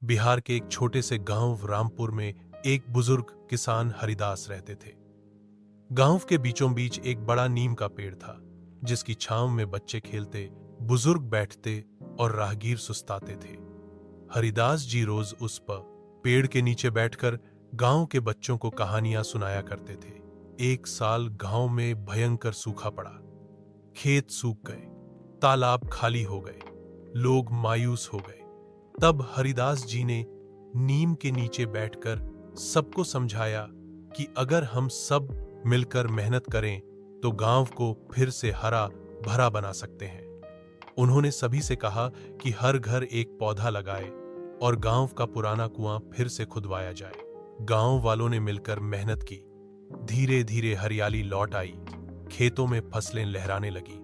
बिहार के एक छोटे से गांव रामपुर में एक बुजुर्ग किसान हरिदास रहते थे। गांव के बीचों बीच एक बड़ा नीम का पेड़ था, जिसकी छांव में बच्चे खेलते, बुजुर्ग बैठते और राहगीर सुस्ताते थे। हरिदास जी रोज उस पेड़ के नीचे बैठकर गांव के बच्चों को कहानियां सुनाया करते थे। एक साल गांव में भयंकर सूखा पड़ा। खेत सूख गए, तालाब खाली हो गए, लोग मायूस हो गए। तब हरिदास जी ने नीम के नीचे बैठकर सबको समझाया कि अगर हम सब मिलकर मेहनत करें तो गांव को फिर से हरा भरा बना सकते हैं। उन्होंने सभी से कहा कि हर घर एक पौधा लगाए और गांव का पुराना कुआं फिर से खुदवाया जाए। गांव वालों ने मिलकर मेहनत की। धीरे धीरे हरियाली लौट आई, खेतों में फसलें लहराने लगी।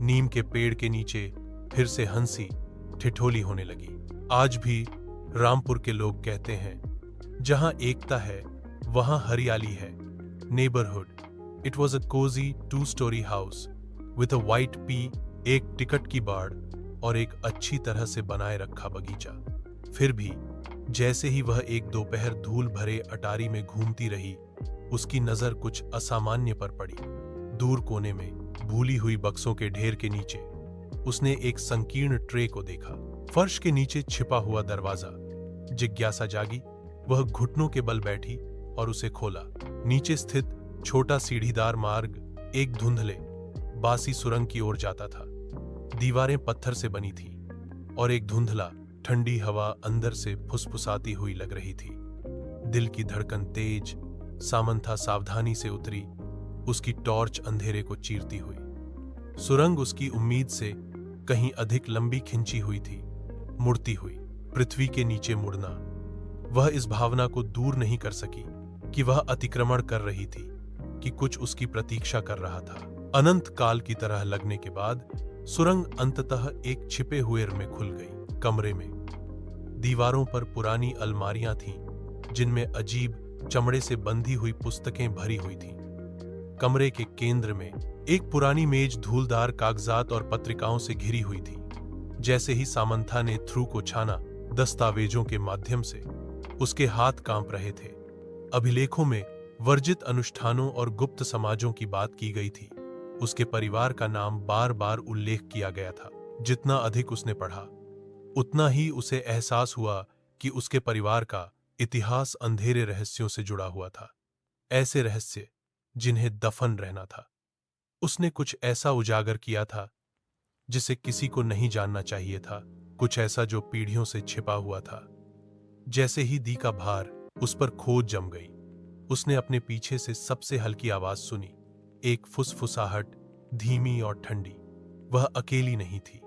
नीम के पेड़ के नीचे फिर से हंसी ठिठोली होने लगी। आज भी रामपुर के लोग कहते हैं, जहां एकता है वहां हरियाली है। Neighbourhood. It was a cosy 2-story house with a white पी, एक टिकट की बाड़ और एक अच्छी तरह से बनाए रखा बगीचा। फिर भी जैसे ही वह एक दोपहर धूल भरे अटारी में घूमती रही, उसकी नजर कुछ असामान्य पर पड़ी। दूर कोने में भूली हुई बक्सों के ढेर के नीचे उसने एक संकीर्ण ट्रे को देखा। फर्श के नीचे छिपा हुआ दरवाजा। जिज्ञासा जागी। वह घुटनों के बल बैठी और उसे खोला। नीचे स्थित छोटा सीढ़ीदार मार्ग एक धुंधले बासी सुरंग की ओर जाता था। दीवारें पत्थर से बनी थी और एक धुंधला ठंडी हवा अंदर से फुसफुसाती हुई लग रही थी। दिल की धड़कन तेज। सामंथा सावधानी से उतरी, उसकी टॉर्च अंधेरे को चीरती हुई। सुरंग उसकी उम्मीद से कहीं अधिक लंबी खिंची हुई थी, मुड़ती हुई। पृथ्वी के नीचे मुड़ना। वह इस भावना को दूर नहीं कर सकी कि वह अतिक्रमण कर रही थी, कि कुछ उसकी प्रतीक्षा कर रहा था। अनंत काल की तरह लगने के बाद सुरंग अंततः एक छिपे हुए में खुल गई। कमरे में दीवारों पर पुरानी अलमारियां थीं, जिनमें अजीब चमड़े से बंधी हुई पुस्तकें भरी हुई थीं। कमरे के केंद्र में एक पुरानी मेज धूलदार कागजात और पत्रिकाओं से घिरी हुई थी। जैसे ही सामंथा ने थ्रू को छाना, दस्तावेजों के माध्यम से उसके हाथ कांप रहे थे। अभिलेखों में वर्जित अनुष्ठानों और गुप्त समाजों की बात की गई थी। उसके परिवार का नाम बार बार उल्लेख किया गया था। जितना अधिक उसने पढ़ा, उतना ही उसे एहसास हुआ कि उसके परिवार का इतिहास अंधेरे रहस्यों से जुड़ा हुआ था। ऐसे रहस्य जिन्हें दफन रहना था। उसने कुछ ऐसा उजागर किया था जिसे किसी को नहीं जानना चाहिए था, कुछ ऐसा जो पीढ़ियों से छिपा हुआ था। जैसे ही दी का भार उस पर खोज जम गई, उसने अपने पीछे से सबसे हल्की आवाज सुनी, एक फुसफुसाहट, धीमी और ठंडी। वह अकेली नहीं थी।